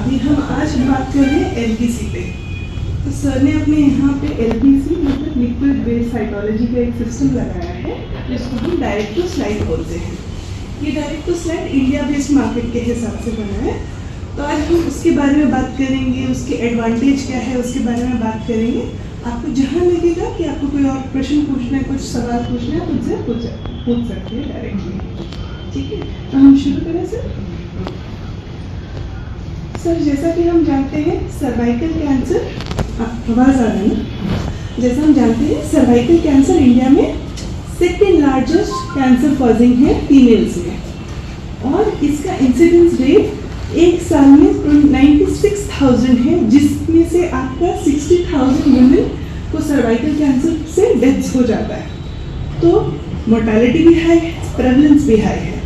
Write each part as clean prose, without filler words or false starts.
अभी हम आज बात कर रहे हैं एलबीसी पे। तो सर ने अपने यहाँ पे एलबीसी मतलब लिक्विड बेस्ड साइटोलॉजी का एक सिस्टम लगाया है जिसको हम डायरेक्ट टू स्लाइड बोलते हैं। ये direct to slide India based market के हिसाब से बना है। तो आज हम उसके बारे में बात करेंगे, उसके एडवांटेज क्या है उसके बारे में बात करेंगे। आपको जहाँ लगेगा कि आपको कोई और प्रश्न पूछना है, कुछ सवाल पूछना है, मुझसे पूछ सकते हैं डायरेक्टली। ठीक है, तो हम शुरू करें सर। जैसा कि हम जानते हैं सर्वाइकल कैंसर, आवाज़ आ रहा है ना? जैसा हम जानते हैं सर्वाइकल कैंसर इंडिया में सेकेंड लार्जेस्ट कैंसर कॉजिंग है फीमेल्स में, और इसका इंसिडेंस रेट एक साल में 96,000 है, जिसमें से आपका 60,000 वुमेन को सर्वाइकल कैंसर से डेथ्स हो जाता है। तो मोर्टेलिटी भी हाई है, प्रेवलेंस भी हाई है।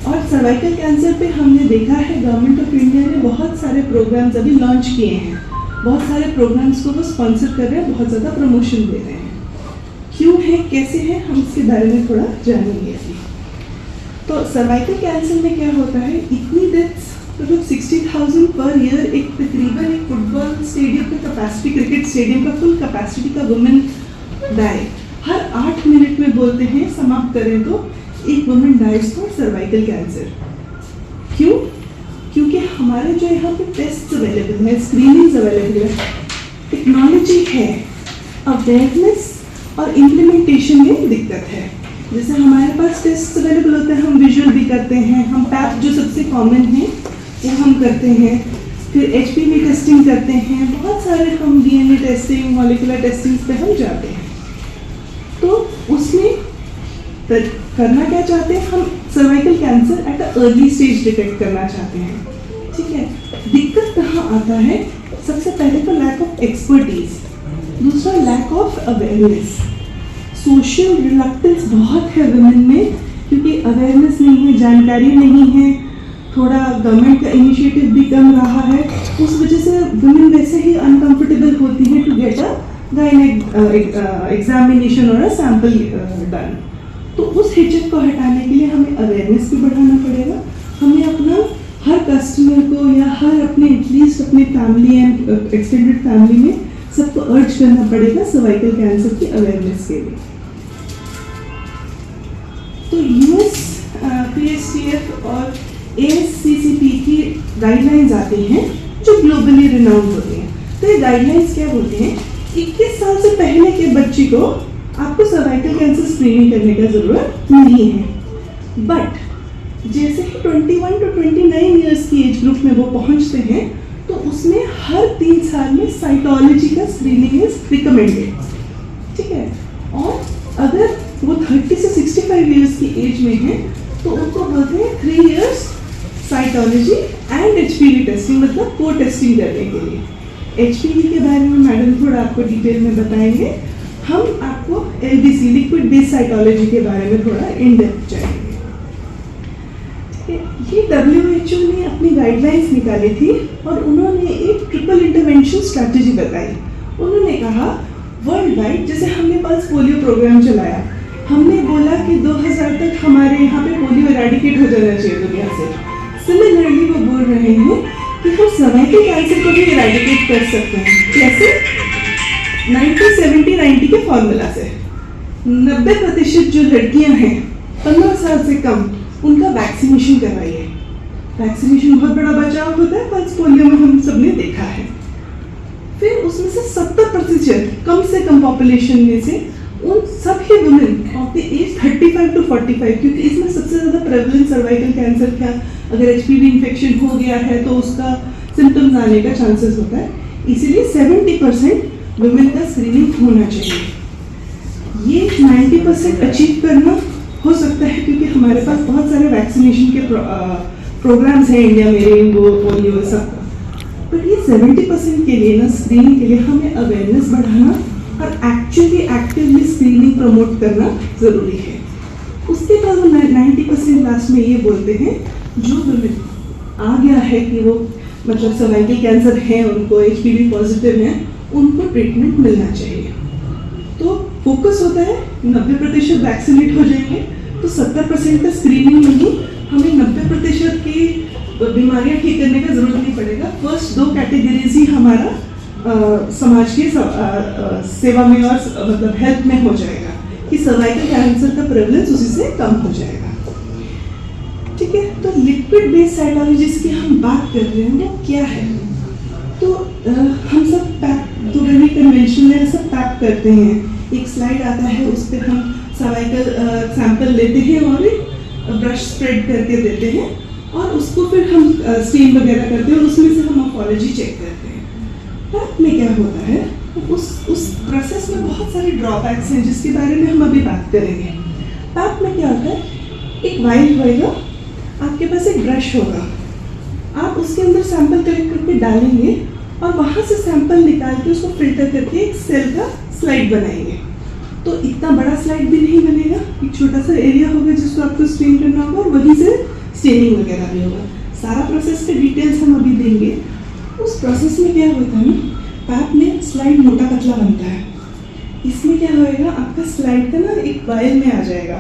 और सर्वाइकल कैंसर पे हमने देखा है गवर्नमेंट ऑफ इंडिया ने बहुत सारे प्रोग्राम्स अभी लॉन्च किए हैं, बहुत सारे प्रोग्राम्स को वो स्पॉन्सर कर रहे हैं, बहुत ज़्यादा प्रमोशन दे रहे हैं। क्यों है, कैसे है, हम इसके बारे में थोड़ा जानेंगे अभी। तो सर्वाइकल कैंसर में क्या होता है, इतनी डेथ्स मतलब 60,000 पर ईयर, एक तकरीबन एक फुटबॉल स्टेडियम का कैपेसिटी, क्रिकेट स्टेडियम का फुल कैपेसिटी का वुमेन डाई हर 8 मिनट में बोलते हैं, समाप्त करें तो एक women dies for cervical cancer. क्यों? क्योंकि हमारे जो यहाँ पे टेस्ट अवेलेबल है, स्क्रीनिंग अवेलेबल है, टेक्नोलॉजी है, अवेयरनेस और इम्प्लीमेंटेशन में दिक्कत है। जैसे हमारे पास टेस्ट अवेलेबल होते हैं, हम विजुअल भी करते हैं, हम पैप जो सबसे कॉमन है वो हम करते हैं, फिर HPV टेस्टिंग करते हैं, बहुत सारे हम DNA टेस्टिंग, मॉलिक्यूलर टेस्टिंग पे हम जाते हैं। तो उसमें करना क्या चाहते हैं, हम cervical cancer at a early stage detect करना चाहते हैं। ठीक है, दिक्कत कहाँ आता है? सबसे पहले तो लैक ऑफ एक्सपर्टीज, दूसरा lack of awareness. Social reluctance बहुत है वुमेन में, क्योंकि अवेयरनेस नहीं है, जानकारी नहीं है, थोड़ा गवर्नमेंट का इनिशिएटिव भी कम रहा है, उस वजह से वुमेन वैसे ही अनकंफर्टेबल होती है to get a gynaec examination और अ सैंपल डन। तो उस हिचक को हटाने के लिए हमें अवेयरनेस भी बढ़ाना पड़ेगा। हमें अपना हर कस्टमर को या हर अपने एटलीस्ट अपने फैमिली एंड एक्सटेंडेड फैमिली में सबको अर्ज करना पड़ेगा सर्वाइकल कैंसर की अवेयरनेस के लिए। तो US PSTF और ASCCP की गाइडलाइंस आती हैं जो ग्लोबली रिनाउंड होती हैं। तो ये गाइडलाइंस क्या बोलती हैं, 21 साल से पहले के बच्चे को आपको सर्वाइकल कैंसर स्क्रीनिंग करने का ज़रूरत नहीं है, बट जैसे ही 21 to 29 ईयर्स की एज ग्रुप में वो पहुंचते हैं तो उसमें हर 3 साल में साइटोलॉजी का स्क्रीनिंग इज रिकमेंडेड। ठीक है, और अगर वो 30 से 65 ईयर्स की एज में है तो उनको बोलते हैं 3 years cytology and HPV testing, मतलब को टेस्टिंग करने के लिए। HPV के बारे में मैडम थोड़ा आपको डिटेल में बताएंगे, हम आपको LBC लिक्विड बेस्ड साइटोलॉजी के बारे में थोड़ा इन डेप्थ जाएंगे। ये WHO ने अपनी गाइडलाइंस निकाली थी और उन्होंने एक ट्रिपल इंटरवेंशन स्ट्रैटेजी बताई। उन्होंने कहा वर्ल्ड वाइड, जैसे हमने पल्स पोलियो प्रोग्राम चलाया, हमने बोला कि 2000 तक हमारे यहाँ पे पोलियो इरेडिकेट हो जाना चाहिए दुनिया से। सिमिलरली वो बोल रहे हैं कि हम सर्वाइकल कैंसर को भी इरेडिकेट कर सकते हैं। कैसे? 90-70-90 के फॉर्मूला से 90% जो लड़कियां हैं 15 साल से कम, उनका वैक्सीनेशन करवाइए। वैक्सीनेशन बहुत बड़ा बचाव होता है, पल्स पोलियो में हम सबने देखा है। फिर उसमें से 70% कम से कम पॉपुलेशन में से उन सभी women of the age 35 to 45, क्योंकि इसमें सबसे ज़्यादा प्रेवलेंस सर्वाइकल कैंसर का, अगर HPV इन्फेक्शन हो गया है तो उसका सिम्टम्स आने का चांसेस होता है, इसीलिए 70% वुमेन का स्क्रीनिंग होना चाहिए। ये 90% अचीव करना हो सकता है क्योंकि हमारे पास बहुत सारे वैक्सीनेशन के प्रोग्राम्स हैं इंडिया में, रेनबो, पोलियो, सब। पर ये 70% के लिए ना, स्क्रीनिंग के लिए हमें अवेयरनेस बढ़ाना और एक्टिवली स्क्रीनिंग प्रमोट करना ज़रूरी है। उसके बाद वो 90% लास्ट में ये बोलते हैं जो वुमेन आ गया है कि वो मतलब सर्वाइकल कैंसर है, उनको HPV पॉजिटिव है, उनको ट्रीटमेंट मिलना चाहिए। तो फोकस होता है 90% वैक्सीनेट हो जाएंगे तो 70% का स्क्रीनिंग में ही हमें 90% की बीमारियां ठीक करने का जरूरत नहीं पड़ेगा। कैटेगरीज ही हमारा समाज की सेवा में और मतलब हेल्थ में हो जाएगा कि सर्वाइकल कैंसर का प्रेवलेंस उसी से कम हो जाएगा। ठीक है, तो लिक्विड बेस्ड साइटोलॉजी की हम बात कर रहे हैं वो क्या है। तो हम सब पैप तो वेरी कन्वेंशनल सब पैप करते हैं, एक स्लाइड आता है उस पर हम सर्वाइकल सैंपल लेते हैं और एक ब्रश स्प्रेड करके देते हैं और उसको फिर हम स्टेन वगैरह करते हैं और उसमें से हम मॉर्फोलॉजी चेक करते हैं। पैप में क्या होता है, उस प्रोसेस में बहुत सारे ड्रॉबैक्स हैं जिसके बारे में हम अभी बात करेंगे। पैप में क्या होता है, एक वाइल होएगा, आपके पास एक ब्रश होगा, आप उसके अंदर सैंपल कलेक्ट करके डालेंगे और वहाँ से सैंपल निकाल के उसको फिल्टर करके एक सेल का स्लाइड बनाएंगे। तो इतना बड़ा स्लाइड भी नहीं बनेगा, एक छोटा सा एरिया होगा जिसको आपको स्टेन करना होगा और वहीं से स्टेनिंग वगैरह भी होगा। सारा प्रोसेस के डिटेल्स हम अभी देंगे। उस प्रोसेस में क्या होता है ना, पैप में स्लाइड मोटा पतला बनता है, इसमें क्या होएगा, आपका स्लाइड का ना एक वायल में आ जाएगा,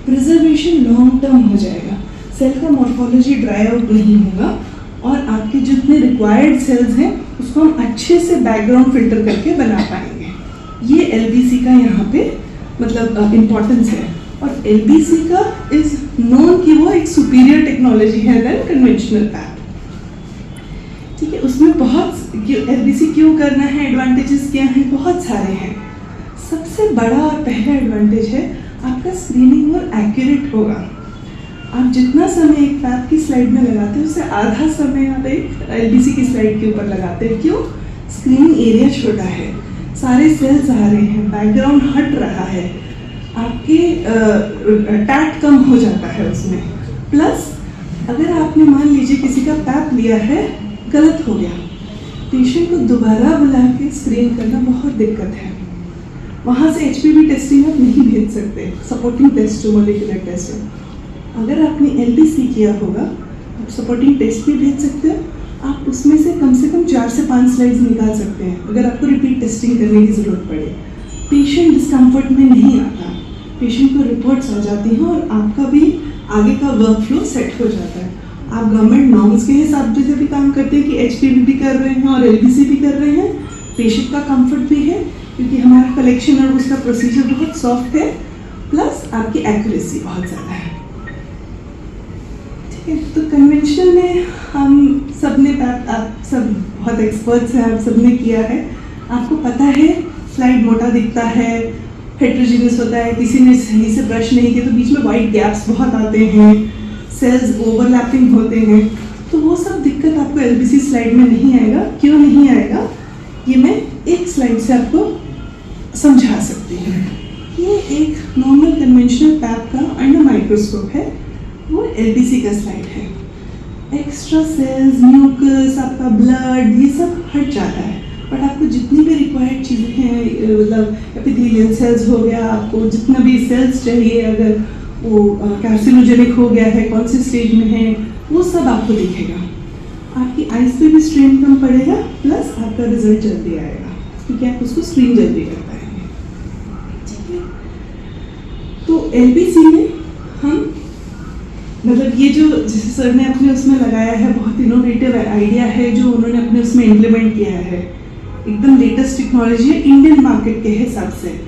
प्रिजर्वेशन लॉन्ग टर्म हो जाएगा, सेल का मॉर्फोलॉजी ड्राई आउट नहीं होगा और आपके जितने रिक्वायर्ड सेल्स हैं उसको हम अच्छे से बैकग्राउंड फिल्टर करके बना पाएंगे। ये एलबीसी का यहाँ पे मतलब इम्पोर्टेंस है। और एलबीसी का इज नोन कि वो एक सुपीरियर टेक्नोलॉजी है देन कन्वेंशनल पैप। ठीक है, उसमें बहुत एलबीसी क्यों करना है, एडवांटेजेस क्या हैं, बहुत सारे हैं। सबसे बड़ा और पहला एडवांटेज है आपका स्क्रीनिंग और एक्यूरेट होगा। आप जितना समय एक पैप की स्लाइड में लगाते हैं उससे आधा समय आप एक एलबीसी की स्लाइड के ऊपर लगाते हैं। क्यों? स्क्रीनिंग एरिया छोटा है, सारे सेल्स आ रहे हैं, बैकग्राउंड हट रहा है, आपके टैट कम हो जाता है उसमें। प्लस अगर आपने मान लीजिए किसी का पैप लिया है, गलत हो गया, पेशेंट को दोबारा बुला के स्क्रीन करना बहुत दिक्कत है। वहाँ से एचपीवी टेस्टिंग आप नहीं भेज सकते, सपोर्टिंग टेस्ट जो मॉलिक्यूलर टेस्ट है। अगर आपने एलबीसी किया होगा आप सपोर्टिंग टेस्ट भी भेज सकते हो, आप उसमें से कम 4 से 5 स्लाइड्स निकाल सकते हैं अगर आपको रिपीट टेस्टिंग करने की ज़रूरत पड़े। पेशेंट डिस्कम्फर्ट में नहीं आता, पेशेंट को रिपोर्ट्स आ जाती हैं और आपका भी आगे का वर्क फ्लो सेट हो जाता है। आप गवर्नमेंट नॉर्म्स के हिसाब से भी काम करते हैं कि एचपीवी भी कर रहे हैं और एलबीसी भी कर रहे हैं, पेशेंट का कंफर्ट भी है क्योंकि हमारा कलेक्शन और उसका प्रोसीजर बहुत सॉफ्ट है, प्लस आपकी एक्यूरेसी बहुत ज़्यादा है। ठीक है, तो कन्वेंशनल में हम सब ने आप सब बहुत एक्सपर्ट्स हैं, आप सब ने किया है, आपको पता है स्लाइड मोटा दिखता है, हेट्रोजीनियस होता है, किसी ने सही से ब्रश नहीं किया तो बीच में वाइट गैप्स बहुत आते हैं, सेल्स ओवरलैपिंग होते हैं, तो वो सब दिक्कत आपको एलबीसी स्लाइड में नहीं आएगा। क्यों नहीं आएगा, ये मैं एक स्लाइड से आपको समझा सकती हूँ। ये एक नॉर्मल कन्वेंशनल पैप का अंडर माइक्रोस्कोप है, वो एलबीसी का स्लाइड है। एक्स्ट्रा सेल्स, म्यूकस, आपका ब्लड, ये सब हट जाता है, बट आपको जितनी भी रिक्वायर्ड चीज़ें हैं, मतलब एपिथेलियल सेल्स हो गया, आपको जितना भी सेल्स चाहिए, अगर वो कार्सिनोजेनिक हो गया है, कौन से स्टेज में है, वो सब आपको दिखेगा। आपकी आइज पे भी स्ट्रेन कम पड़ेगा, प्लस आपका रिजल्ट जल्दी आएगा क्योंकि आप उसको स्क्रीन जल्दी कर पाएंगे। ठीक है, तो एलबीसी में हम मतलब ये जो जैसे सर ने अपने उसमें लगाया है, बहुत इनोवेटिव आइडिया है जो उन्होंने अपने उसमें इम्प्लीमेंट किया है, एकदम लेटेस्ट टेक्नोलॉजी है इंडियन मार्केट के हिसाब से।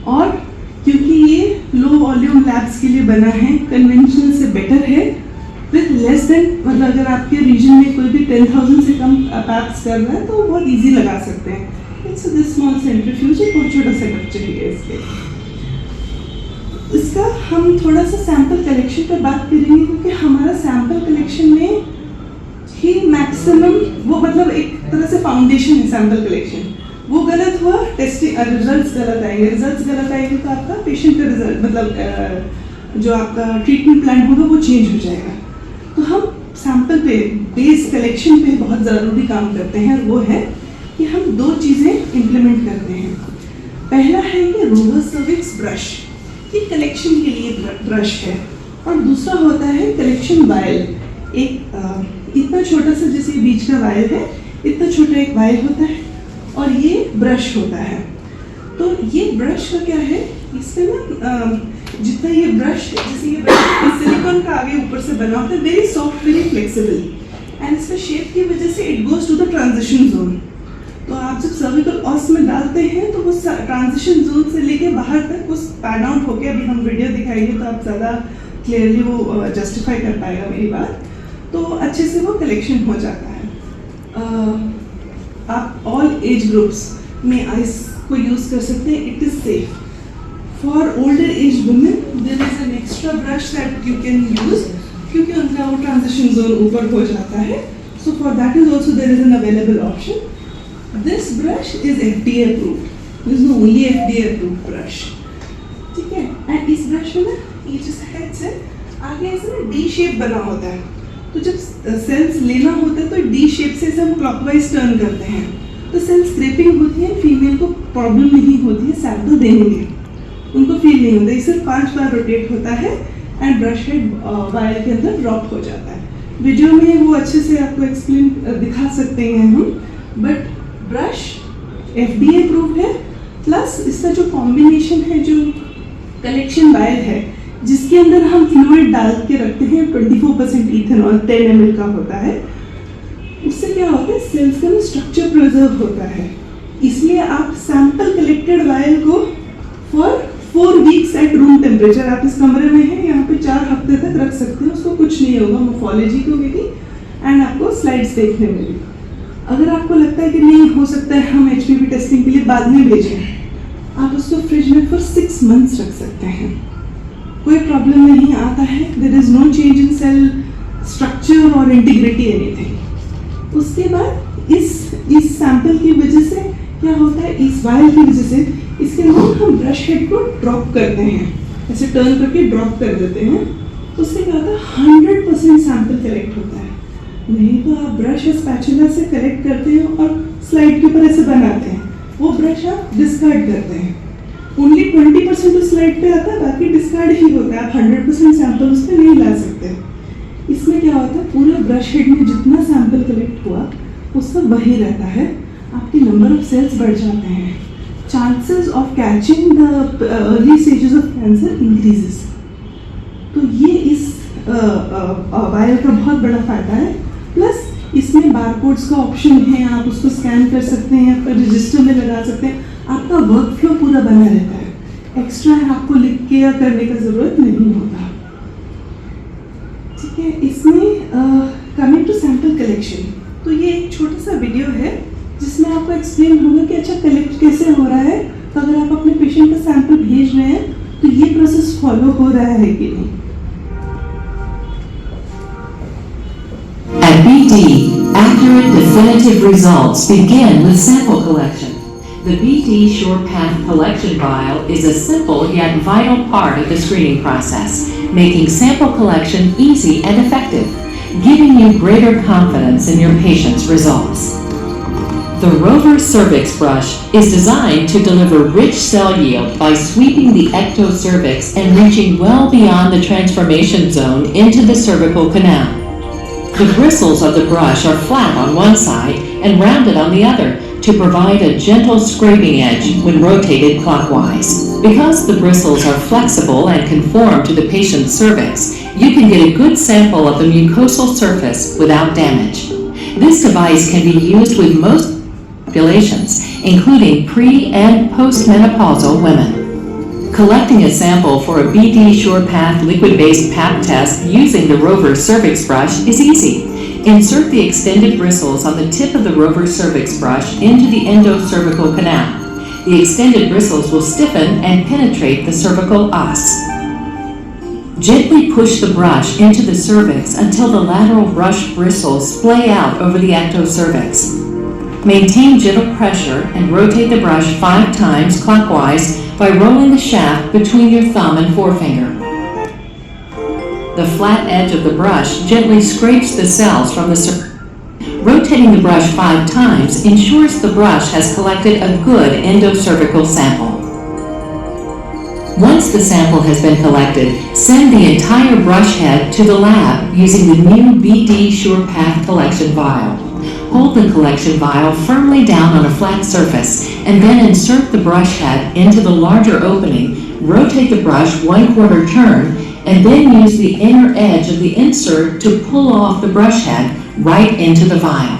और क्योंकि ये लो वॉल्यूम लैब्स के लिए बना है, कन्वेंशनल से बेटर है, विद लेस देन मतलब अगर आपके रीजन में कोई भी 10,000 से कम पैप्स कर रहा है तो बहुत इजी लगा सकते हैं। इट्स दिस स्मॉल सेंट्रीफ्यूज, बहुत छोटा सेटअप चाहिए इसके। इसका हम थोड़ा सा सैंपल कलेक्शन पर बात करेंगे क्योंकि हमारा सैंपल कलेक्शन में ही मैक्सिमम वो मतलब एक तरह से फाउंडेशन है सैंपल कलेक्शन। वो गलत हुआ, टेस्टिंग रिजल्ट्स गलत आएंगे, रिजल्ट्स गलत आएंगे तो आपका पेशेंट का रिजल्ट मतलब जो आपका ट्रीटमेंट प्लान होगा वो चेंज हो जाएगा। तो हम सैंपल पे बेस कलेक्शन पे बहुत ज़रूरी काम करते हैं, वो है कि हम 2 चीज़ें इम्प्लीमेंट करते हैं। पहला है ये रोवर सर्विक्स ब्रश, ये कलेक्शन के लिए ब्रश है, और दूसरा होता है कलेक्शन वायल। एक इतना छोटा सा जैसे बीच का वायल है, इतना छोटा एक वायल होता है और ये ब्रश होता है। तो ये ब्रश का क्या है, इससे ना जितना ये ब्रश जैसे ये ब्रश सिलिकॉन का आगे ऊपर से बना होता है, very soft, very flexible. And इसका शेप की वजह से it goes to the transition zone. तो आप जब सर्विकल ऑस में डालते हैं तो वो ट्रांजिशन जोन से लेके बाहर तक वो पैन आउट होके, अभी हम वीडियो दिखाएंगे तो आप ज़्यादा क्लियरली वो जस्टिफाई कर पाएगा मेरी बात। तो अच्छे से वो कलेक्शन हो जाता है। आप ऑल एज ग्रुप्स में आइस को यूज़ कर सकते हैं। It is safe for older age women. There is an extra brush that you can use, क्योंकि उनका वो ट्रांजिशन जोन ऊपर हो जाता है। So for that is also there is an available option. This brush is FDA approved. This is only FDA approved brush, ठीक है। And इस ब्रश में ना ये जो हेड से आगे ऐसे ना डी शेप बना होता है, तो जब सेल्स लेना होता है तो डी शेप से हम क्लॉकवाइज टर्न करते हैं, तो सेल स्क्रैपिंग होती है। फीमेल को प्रॉब्लम नहीं होती है सैंपल देने में, उनको फील नहीं होता है। सिर्फ 5 बार रोटेट होता है एंड ब्रश हेड वायर के अंदर ड्रॉप हो जाता है। वीडियो में वो अच्छे से आपको एक्सप्लेन दिखा सकते हैं हम, बट ब्रश FDA अप्रूव्ड है। प्लस इसका जो कॉम्बिनेशन है, जो कलेक्शन वायर है जिसके अंदर हम फ्लूइड डाल के रखते हैं, 24% इथेनॉल 10 ml का होता है। उससे क्या होता है, सेल्स का स्ट्रक्चर प्रिजर्व होता है। इसलिए आप सैंपल कलेक्टेड वायर को for 4 weeks at room temperature, आप इस कमरे में हैं, यहाँ पे 4 हफ्ते तक रख सकते हैं, उसको कुछ नहीं होगा मोफोलॉजी को भी एंड आपको स्लाइड्स देखने में भी। अगर आपको लगता है कि नहीं हो सकता है हम HPV टेस्टिंग के लिए बाद में भेजें, आप उसको फ्रिज में फॉर 6 मंथ्स रख सकते हैं, कोई प्रॉब्लम नहीं आता है। There is no change in cell structure और इंटीग्रिटी एनीथिंग। उसके बाद इस सैंपल की वजह से क्या होता है, इस वायर की वजह से इसके अंदर हम ब्रश हेड को ड्रॉप करते हैं, ऐसे टर्न करके ड्रॉप कर देते हैं। उससे क्या होता है, 100% सैंपल कलेक्ट होता है। नहीं तो आप ब्रश या स्पैचुला से कलेक्ट करते हैं और स्लाइड के ऊपर ऐसे बनाते हैं, वो ब्रश आप डिस्कार्ड करते हैं। ओनली 20% उस स्लाइड पे आता है, बाकी डिस्कार्ड ही होता है। आप 100% सैंपल उस पर नहीं ला सकते। इसमें क्या होता है, पूरे ब्रश हेड में जितना सैंपल कलेक्ट हुआ वो सब वही रहता है। आपके नंबर ऑफ सेल्स बढ़ जाते हैं, chances of catching the early stages of cancer increases. तो ये इस वायर का बहुत बड़ा फायदा है। प्लस इसमें बारकोड्स का ऑप्शन है, आप उसको स्कैन कर सकते हैं, रजिस्टर में लगा सकते हैं, आपका वर्क फ्लो पूरा बना रहता है। एक्स्ट्रा आपको लिख के या करने का ज़रूरत नहीं होता, ठीक है। इसमें कमिंग टू सैंपल कलेक्शन, तो ये एक छोटा सा वीडियो है जिसमें आपको एक्सप्लेन होगा कि अच्छा कलेक्ट कैसे हो रहा है। तो अगर आप अपने पेशेंट का सैंपल भेज रहे हैं तो ये प्रोसेस फॉलो हो रहा है कि नहीं। At BD, accurate definitive results begin with sample collection. The BD SurePath collection vial is a simple yet vital part of the screening process, making sample collection easy and effective, giving you greater confidence in your patient's results. The Rover Cervix brush is designed to deliver rich cell yield by sweeping the ectocervix and reaching well beyond the transformation zone into the cervical canal. The bristles of the brush are flat on one side and rounded on the other to provide a gentle scraping edge when rotated clockwise. Because the bristles are flexible and conform to the patient's cervix, you can get a good sample of the mucosal surface without damage. This device can be used with most populations, including pre- and postmenopausal women. Collecting a sample for a BD SurePath liquid-based Pap test using the Rover Cervix brush is easy. Insert the extended bristles on the tip of the Rover Cervix brush into the endocervical canal. The extended bristles will stiffen and penetrate the cervical os. Gently push the brush into the cervix until the lateral brush bristles splay out over the ectocervix. Maintain gentle pressure and rotate the brush 5 times clockwise by rolling the shaft between your thumb and forefinger. The flat edge of the brush gently scrapes the cells from the cervix. Rotating the brush 5 times ensures the brush has collected a good endocervical sample. Once the sample has been collected, send the entire brush head to the lab using the new BD SurePath collection vial. Hold the collection vial firmly down on a flat surface and then insert the brush head into the larger opening. Rotate the brush 1/4 turn and then use the inner edge of the insert to pull off the brush head, right into the vial.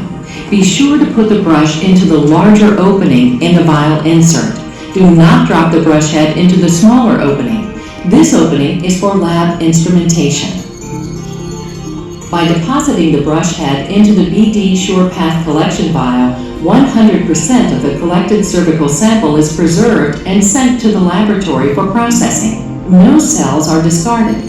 Be sure to put the brush into the larger opening in the vial insert. Do not drop the brush head into the smaller opening. This opening is for lab instrumentation. By depositing the brush head into the BD SurePath collection vial, 100% of the collected cervical sample is preserved and sent to the laboratory for processing. No cells are discarded.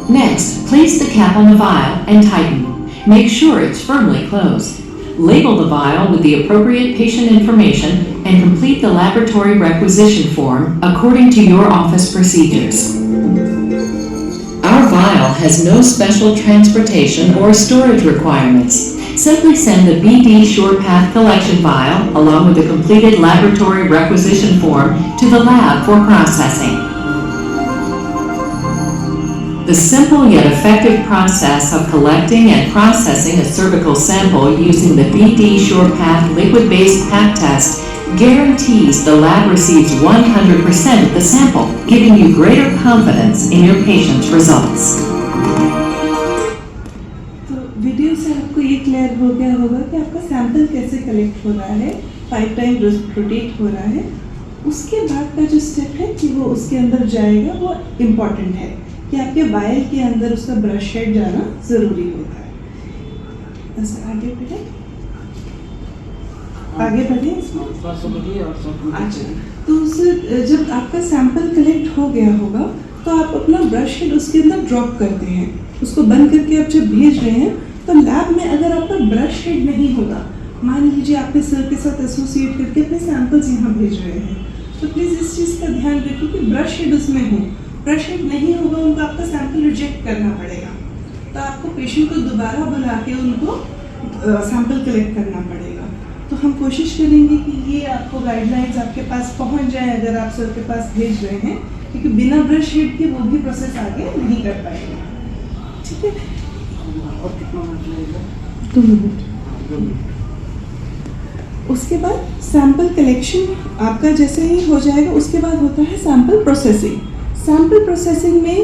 Next, place the cap on the vial and tighten. Make sure it's firmly closed. Label the vial with the appropriate patient information and complete the laboratory requisition form according to your office procedures. Our vial has no special transportation or storage requirements. Simply send the BD SurePath collection vial along with the completed laboratory requisition form to the lab for processing. The simple yet effective process of collecting and processing a cervical sample using the BD SurePath liquid-based Pap test guarantees the lab receives 100% of the sample, giving you greater confidence in your patient's results. तो video से आपको ये clear हो गया होगा कि आपका sample कैसे कलेक्ट हो रहा है, पाइपलाइन रोटेट हो रहा है। उसके बाद का जो स्टेप है कि वो उसके अंदर जाएगा, वो इम्पॉर्टेंट है कि आपके वायल के अंदर उसका ब्रश हेड जाना ज़रूरी होता है। बस आगे बढ़े, आगे बढ़े इसमें। अच्छा, तो उससे जब आपका सैंपल कलेक्ट हो गया होगा तो आप अपना ब्रश हेड उसके अंदर ड्रॉप करते हैं। उसको बंद करके आप जब भेज रहे हैं तो लैब में अगर आपका ब्रश हेड नहीं होगा, मान लीजिए आपने सर के साथ एसोसिएट करके अपने सैंपल्स यहाँ भेज रहे हैं, तो प्लीज़ इस चीज़ का ध्यान रखिए कि ब्रश हेड उसमें हो। ब्रश हेड नहीं होगा, उनको आपका सैंपल रिजेक्ट करना पड़ेगा, तो आपको पेशेंट को दोबारा बुला के उनको सैंपल कलेक्ट करना पड़ेगा। तो हम कोशिश करेंगे कि ये आपको गाइडलाइंस आपके पास पहुंच जाए अगर आप सर के पास भेज रहे हैं, क्योंकि बिना ब्रश हेड के वो भी प्रोसेस आगे नहीं कर पाएंगे। ठीक है, और कितना मिनट लगेगा? 2 मिनट। उसके बाद सैंपल कलेक्शन आपका जैसे ही हो जाएगा, उसके बाद होता है सैंपल प्रोसेसिंग। सैंपल प्रोसेसिंग में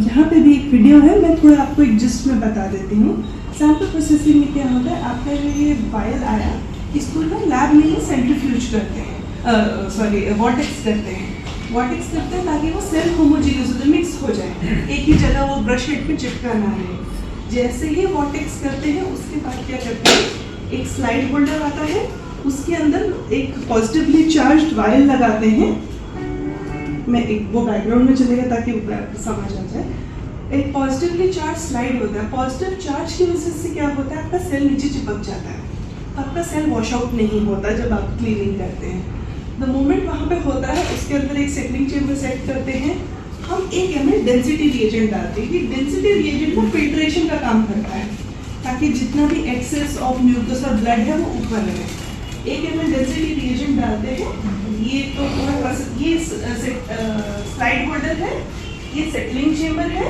यहाँ पे भी एक वीडियो है, मैं थोड़ा आपको एक जिस्ट में बता देती हूँ। सैंपल प्रोसेसिंग में क्या होता है, आपका जो ये वायल आया, इसको ना लैब में ही सेंट्रीफ्यूज करते हैं, वॉर्टेक्स करते हैं ताकि वो सेल होमोजीनियस हो जाए, मिक्स हो जाए, एक ही जगह वो ब्रश हेड पे चिपका ना रहे। जैसे ही वॉर्टेक्स करते हैं उसके बाद क्या करते हैं, एक स्लाइड होल्डर आता है, उसके अंदर एक पॉजिटिवली चार्ज्ड वायल लगाते हैं। मैं एक वो बैकग्राउंड में चलेगा ताकि समझ आ जाए। एक पॉजिटिवली चार्ज स्लाइड होता है, पॉजिटिव चार्ज की वजह से क्या होता है, आपका सेल नीचे चिपक जाता है, तो आपका सेल वॉश आउट नहीं होता जब आप क्लीनिंग करते हैं। द मोमेंट वहाँ पे होता है, उसके अंदर एक सेटलिंग चेम्बर सेट करते हैं, हम 1 ml डेंसिटी रिएजेंट डालते हैं। डेंसिटी रिएजेंट ना फिल्ट्रेशन का काम करता है, ताकि जितना भी एक्सेस ऑफ म्यूकस और ब्लड है वो ऊपर रहे। 1 ml डेंसिटी रिएजेंट डालते हैं। ये तो पूरा ये स्लाइड होल्डर है, ये सेटलिंग चेम्बर है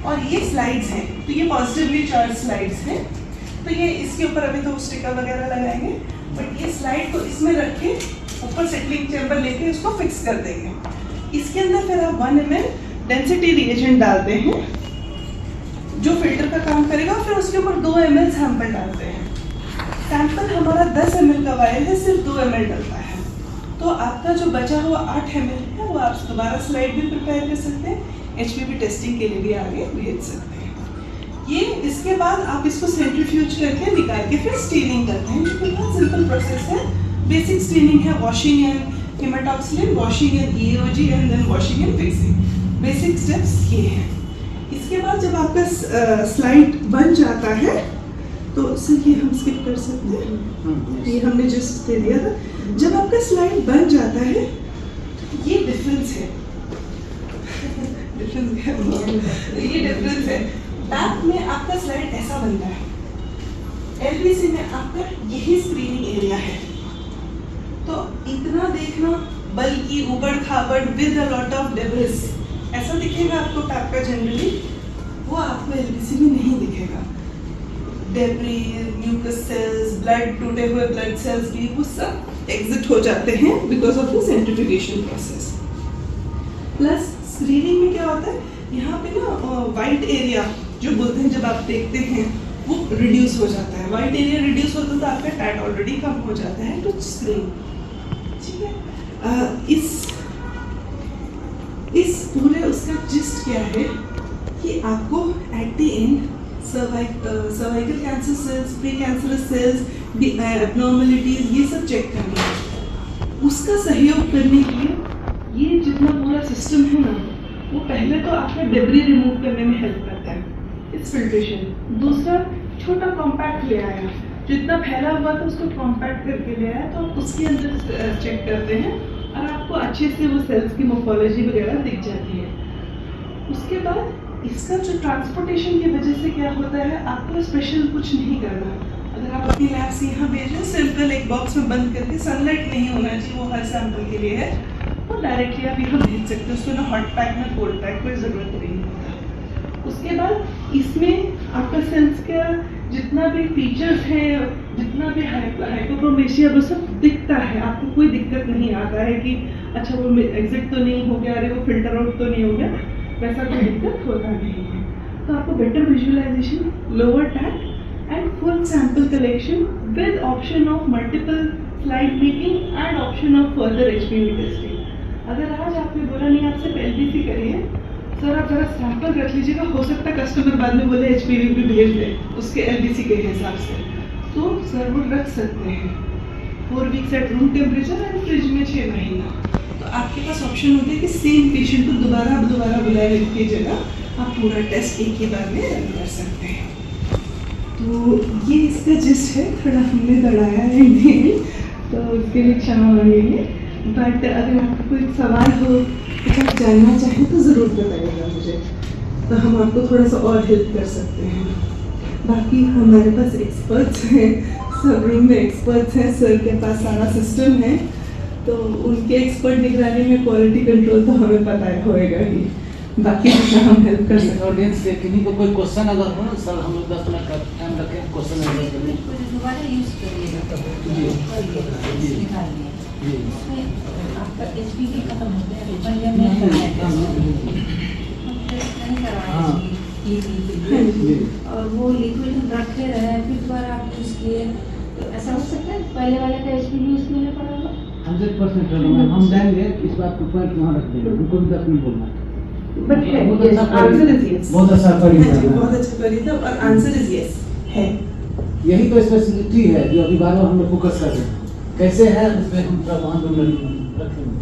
और ये स्लाइड्स हैं, तो ये पॉजिटिवली चार्ज स्लाइड्स हैं। तो ये इसके ऊपर अभी तो स्टिकर वगैरह लगाएंगे, बट ये स्लाइड को इसमें रख के ऊपर सेटलिंग चेम्बर लेके उसको फिक्स कर देंगे। इसके अंदर फिर आप 1 ml डेंसिटी रिएजेंट डालते हैं जो फिल्टर का काम करेगा, फिर उसके ऊपर 2 ml सैंपल डालते हैं। सैंपल हमारा 10 ml का वायल है, सिर्फ 2 ml डलता है, तो आपका जो बचा हुआ 8 ml है वो आप दोबारा स्लाइड भी प्रिपेयर कर सकते हैं, HPV टेस्टिंग के लिए भी आगे भेज सकते हैं। ये इसके बाद आप इसको सेंट्रीफ्यूज करके निकाल के फिर स्टीनिंग करते हैं, जो कि बहुत सिंपल प्रोसेस है। बेसिक स्टीनिंग है, washing and haematoxylin, washing and EOG and then washing and fixing. Basic steps ये हैं। इसके बाद जब आपका स्लाइड बन जाता है तो ये हम स्किप कर सकते हैं, ये हमने जस्ट दे दिया था। जब आपका स्लाइड बन जाता है, ये डिफरेंस है, ये डिफरेंस है। बैक में आपका स्लाइड ऐसा बनता है, LVC में आपका यही स्क्रीनिंग एरिया है। तो इतना देखना, बल्कि ऊबड़ खाबड़ with a lot of debris ऐसा दिखेगा आपको टैप का जनरली, वो आपको LVC में नहीं दिखेगा। डेब्रिस, म्यूकस सेल्स, ब्लड, टूटे हुए ब्लड सेल्स भी वो सब एग्जिट हो जाते हैं because of the centrifugation process. Plus screening में क्या होता है, यहाँ पे ना वाइट एरिया जो बोलते हैं जब आप देखते हैं वो रिड्यूस हो जाता है, है। वाइट एरिया रिड्यूस होता है तो आपका टैट ऑलरेडी कम हो जाता है टू स्क्रीन। ठीक है, इस पूरे उसका जिस्ट क्या है कि आपको at the end cervical cancer cells, pre cancerous cells, abnormalities ये सब चेक करना है। उसका सहयोग करने के लिए ये जितना पूरा सिस्टम है ना, वो पहले तो आपका डेब्री रिमूव करने में हेल्प करता है, इस फिल्ट्रेशन। दूसरा, छोटा कॉम्पैक्ट ले आया, जितना फैला हुआ था उसको कॉम्पैक्ट करके ले आया, तो आप उसके अंदर चेक करते हैं और आपको अच्छे से वो सेल्स की मोर्फोलॉजी वगैरह दिख जाती है। उसके बाद इसका जो ट्रांसपोर्टेशन की वजह से क्या होता है, आपको स्पेशल कुछ नहीं करना। अगर आप अपनी लैब से यहाँ भेजें, सिंपल एक बॉक्स में बंद करके, सनलाइट नहीं होना चाहिए, वो हर सैंपल के लिए है, और डायरेक्टली आप यहाँ भेज सकते हो। उसको ना हॉट पैक ना कोल्ड पैक कोई ज़रूरत नहीं होता। उसके बाद इसमें आपका सेल्स का जितना भी फीचर्स है, जितना भी हाइपोक्रोमेशिया वो सब दिखता है, आपको कोई दिक्कत नहीं आता है कि अच्छा वो एग्जिट तो नहीं हो गया, अरे वो फिल्टर आउट तो नहीं हो गया, वैसा कोई दिक्कत होता नहीं है। तो आपको better visualisation, lower TAT and full sample collection with option of multiple slide making and option of further HPV testing. अगर आज आपने बोला नहीं आपसे LBC करिए सर, आप जरा सैंपल रख लीजिएगा, हो सकता है कस्टमर बाद में बोले HPV भी भेज दें उसके LBC के हिसाब से, तो सर वो रख सकते हैं 4 weeks at room temperature and fridge में 6 महीना। तो आपके पास ऑप्शन होता है कि सेम पेशेंट को दोबारा बुलाने की जगह आप पूरा टेस्ट एक ही बार में रन कर सकते हैं। तो ये इसका जिस्ट है, थोड़ा हमने दौड़ाया है इन्हें, तो उसके लिए क्षमा मांगेंगे। बट अगर आपको कोई सवाल हो, कुछ आप जानना चाहें तो ज़रूर बताइएगा मुझे, तो हम आपको थोड़ा सा और हेल्प कर सकते हैं। बाकी हमारे पास एक्सपर्ट्स हैं, सब रूम में एक्सपर्ट्स हैं, सर के पास सारा सिस्टम है, तो उनके एक्सपर्ट निगरानी में क्वालिटी कंट्रोल तो हमें पता होएगा ही। बाकी जितना हम हेल्प कर सकते हैं। ऑडियंस से किन्हीं को कोई क्वेश्चन अगर हो सर, हम लोग 10 मिनट का टाइम रखें क्वेश्चन आंसर करने। दोबारा यूज करिएगा जी निकालिए, जी उसमें आपका HPV खत्म हो गया, पंजाब में कराया हम टेस्ट नहीं करवाए जी। और वो लिक्विड हम रखे रहे, फिर दोबारा आप यूज किए, तो ऐसा हो सकता है पहले वाले का HPV यूज करना पड़ा होगा। 100% मैम, हम जाएंगे इस बात को पॉइंट वहाँ रख देंगे, उनको भी 10 मिनट बोलना है। बट है, बहुत yes, अच्छा answer is yes. बहुत अच्छा हाँ करी जी, बहुत अच्छा करी था, और आंसर इज यस है। यही तो स्पेशलिटी है जो अभी बार बार हम लोग फोकस कर रहे हैं, कैसे है उस पर हम थोड़ा ध्यान रखेंगे।